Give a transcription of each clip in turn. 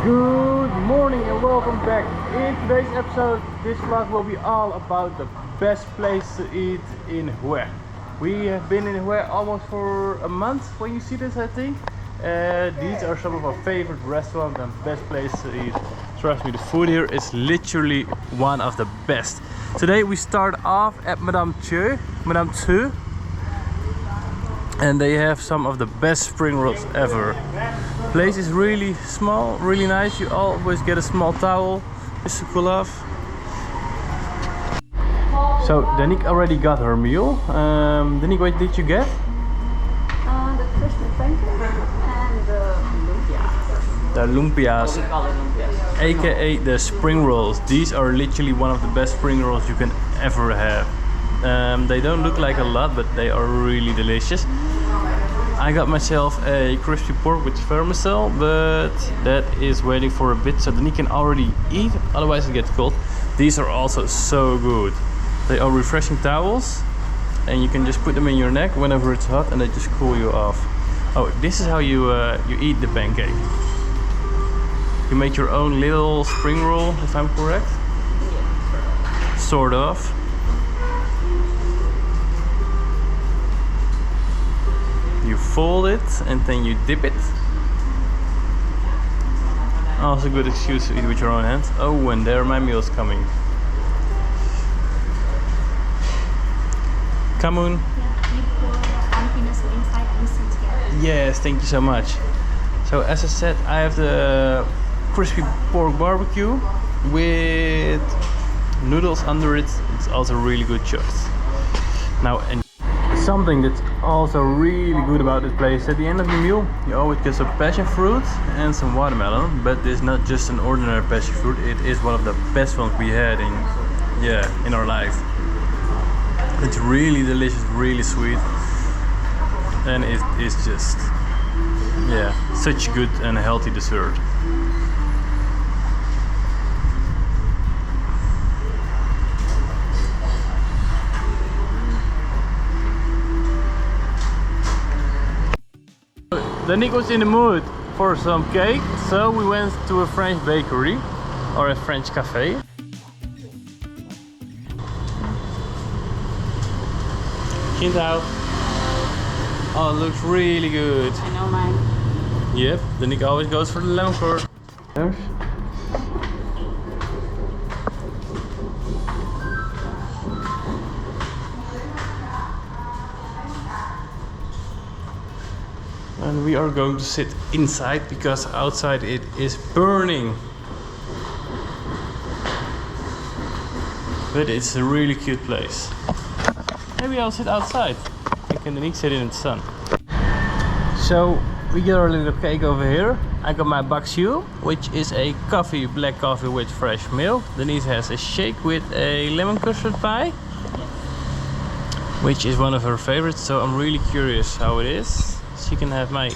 Good morning and welcome back. In today's episode, this vlog will be all about the best place to eat in Hue. We have been in Hue almost for a month when you see this, I think. These are some of our favorite restaurants and best places to eat. Trust me, the food here is literally one of the best. Today we start off at Madame Thue, and they have some of the best spring rolls ever. The place is really small, really nice. You always get a small towel just to cool off. So Danique already got her meal. Danique, what did you get? The crispy pancakes and the lumpias. The lumpias. We call it lumpias. AKA the spring rolls. These are literally one of the best spring rolls you can ever have. They don't look like a lot, but they are really delicious. I got myself a crispy pork with vermicell, but that is waiting for a bit, so then you can already eat, otherwise it gets cold. These are also so good. They are refreshing towels, and you can just put them in your neck whenever it's hot, and they just cool you off. Oh, this is how you eat the pancake. You make your own little spring roll, if I'm correct? Yeah, Sort of. You fold it and then you dip it. Also a good excuse to eat with your own hands. Oh, and there my meal's coming. Come on. Yeah, you pour happiness inside and sit together. Yes, thank you so much. So as I said, I have the crispy pork barbecue with noodles under it. It's also a really good choice. Now, and something that's also really good about this place, at the end of the meal you always get some passion fruit and some watermelon, but it's not just an ordinary passion fruit, it is one of the best ones we had in our life. It's really delicious, really sweet, and it is just such a good and healthy dessert. Danique was in the mood for some cake, so we went to a French bakery or a French cafe. Kind out. Oh, it looks really good. I know mine. Yep, Danique always goes for the lemon curd. And we are going to sit inside because outside it is burning. But it's a really cute place. Maybe I'll sit outside. I can Danique sit in the sun. So we get our little cake over here. I got my baksu, which is a coffee, black coffee with fresh milk. Denise has a shake with a lemon custard pie, which is one of her favorites. So I'm really curious how it is. You can have my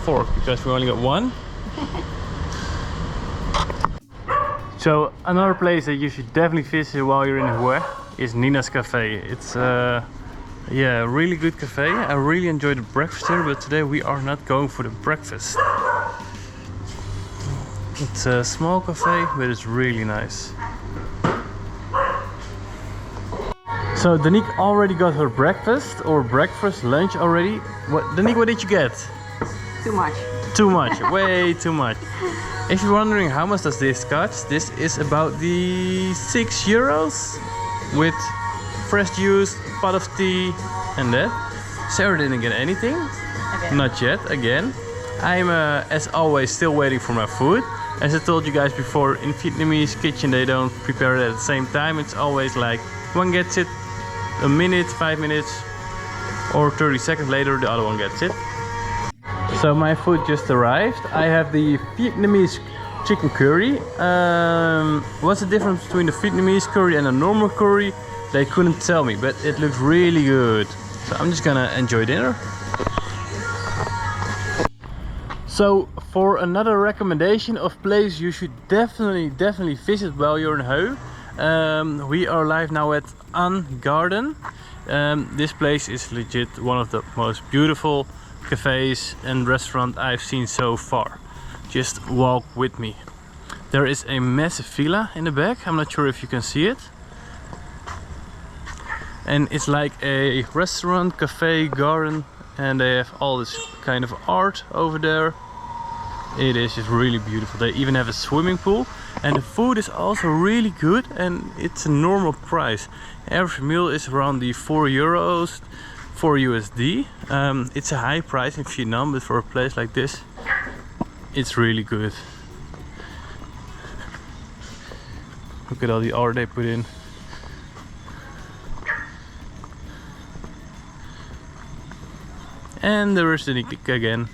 fork because we only got one. So another place that you should definitely visit while you're in Hue is Nina's Cafe. It's a really good cafe. I really enjoyed the breakfast here, but today we are not going for the breakfast. It's a small cafe, but it's really nice. So Danique already got her breakfast lunch already. Danique, what did you get? Too much. Too much, way too much. If you're wondering how much does this cost, this is about the €6 with fresh juice, pot of tea and that. Sarah didn't get anything. Okay. Not yet, again. I'm as always still waiting for my food. As I told you guys before, in Vietnamese kitchen they don't prepare it at the same time. It's always like one gets it a minute, 5 minutes, or 30 seconds later the other one gets it. So my food just arrived. I have the Vietnamese chicken curry. What's the difference between the Vietnamese curry and a normal curry? They couldn't tell me, but it looks really good. So I'm just gonna enjoy dinner. So for another recommendation of place you should definitely visit while you're in Hue. We are live now at An Garden. This place is legit one of the most beautiful cafes and restaurants I've seen so far. just walk with me. There is a massive villa in the back. I'm not sure if you can see it. And it's like a restaurant, cafe, garden, and they have all this kind of art over there. It is just really beautiful. They even have a swimming pool, and the food is also really good, and it's a normal price. Every meal is around the €4, 4 USD. It's a high price in Vietnam, but for a place like this, it's really good. Look at all the art they put in. And there is the Nukee again.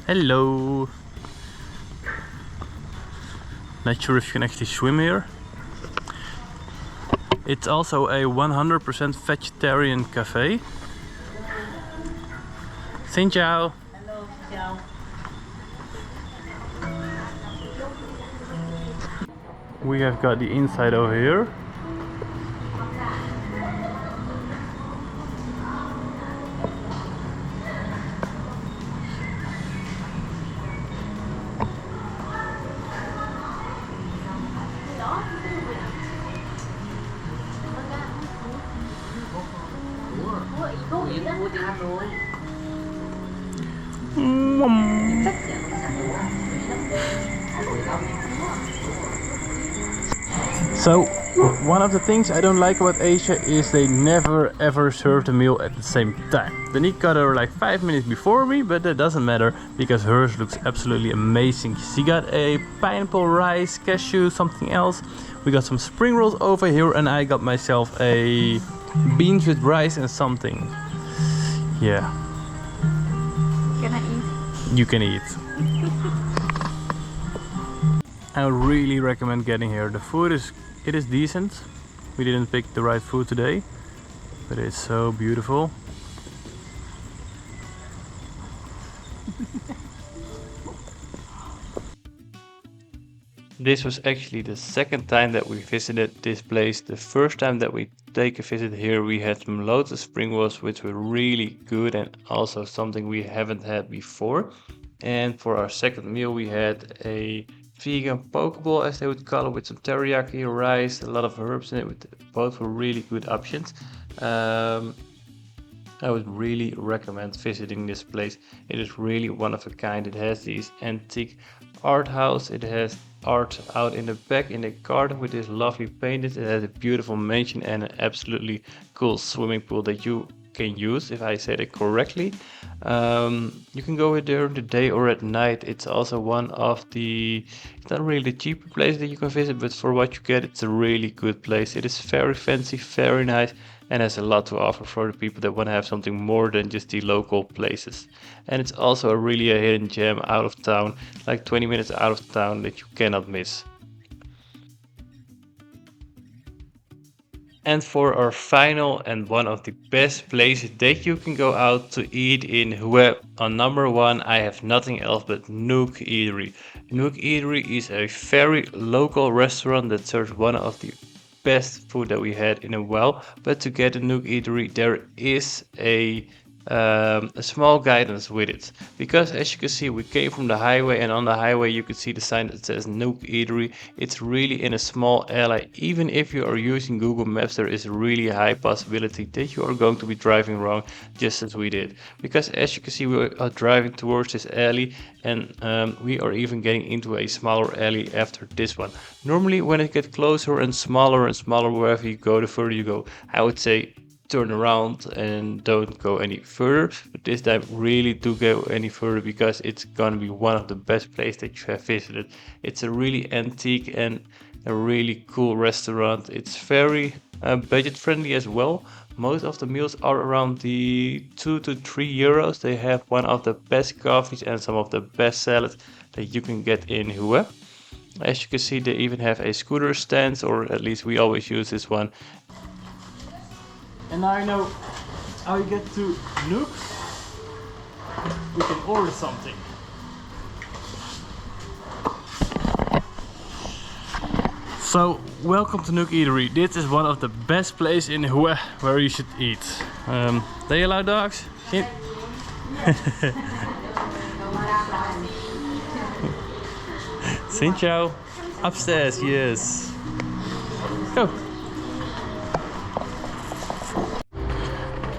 Hello. Not sure if you can actually swim here. It's also a 100% vegetarian cafe. Xin chào. Hello, chào. We have got the inside over here. So, one of the things I don't like about Asia is they never ever serve the meal at the same time. Danique got her like 5 minutes before me, but that doesn't matter because hers looks absolutely amazing. She got a pineapple rice, cashew, something else. We got some spring rolls over here, and I got myself a beans with rice and something. Yeah. Can I eat? You can eat. I really recommend getting here. The food is decent. We didn't pick the right food today, but it's so beautiful. This was actually the second time that we visited this place. The first time that we take a visit here, we had some loads of spring rolls, which were really good and also something we haven't had before. And for our second meal, we had a vegan poke bowl, as they would call it, with some teriyaki rice, a lot of herbs in it. Both were really good options. I would really recommend visiting this place. It is really one of a kind. It has these antique art house. It has art out in the back in the garden with this lovely painted. It has a beautiful mansion and an absolutely cool swimming pool that you can use, if I said it correctly. You can go there in the day or at night. It's also one of the, it's not really the cheaper place that you can visit, but for what you get, it's a really good place. It is very fancy, very nice, and has a lot to offer for the people that want to have something more than just the local places. And it's also a hidden gem out of town, like 20 minutes out of town, that you cannot miss. And for our final and one of the best places that you can go out to eat in Hue, on number 1, I have nothing else but Nook Eatery. Nook Eatery is a very local restaurant that serves one of the best food that we had in a while. But to get a Nook Eatery, there is a small guidance with it, because as you can see, we came from the highway, and on the highway you can see the sign that says Nook Eatery. It's really in a small alley. Even if you are using Google Maps, there is a really high possibility that you are going to be driving wrong, just as we did, because as you can see, we are driving towards this alley, and we are even getting into a smaller alley after this one. Normally when it gets closer and smaller wherever you go, the further you go, I would say turn around and don't go any further. But this time really do go any further, because it's gonna be one of the best places that you have visited. It's a really antique and a really cool restaurant. It's very budget friendly as well. Most of the meals are around the 2 to 3 euros. They have one of the best coffees and some of the best salads that you can get in Hue. As you can see, they even have a scooter stand, or at least we always use this one. And now I know how you get to Nook. We can order something. So, welcome to Nook Eatery. This is one of the best places in Hue where you should eat. They allow dogs? Xin chào. Upstairs, yes. Go.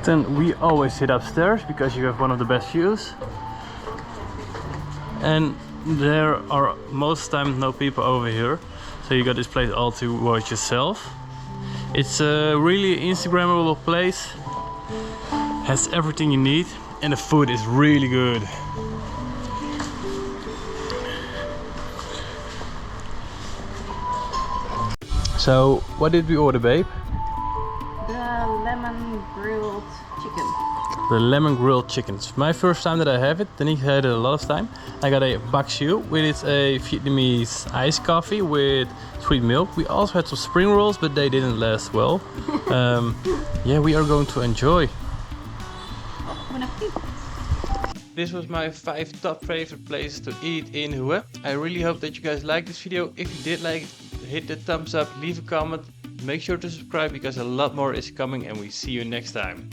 Then we always sit upstairs because you have one of the best views. And there are most times no people over here. So you got this place all to watch yourself. It's a really Instagrammable place. Has everything you need. And the food is really good. So, what did we order, babe? The lemon grilled chicken. The lemon grilled chicken. It's my first time that I have it. Denise had it a lot of time. I got a bak choux, which is a Vietnamese iced coffee with sweet milk. We also had some spring rolls, but they didn't last well. Yeah, we are going to enjoy. This was my 5 top favorite places to eat in Hue. I really hope that you guys liked this video. If you did like it, hit the thumbs up, leave a comment, make sure to subscribe because a lot more is coming and we see you next time.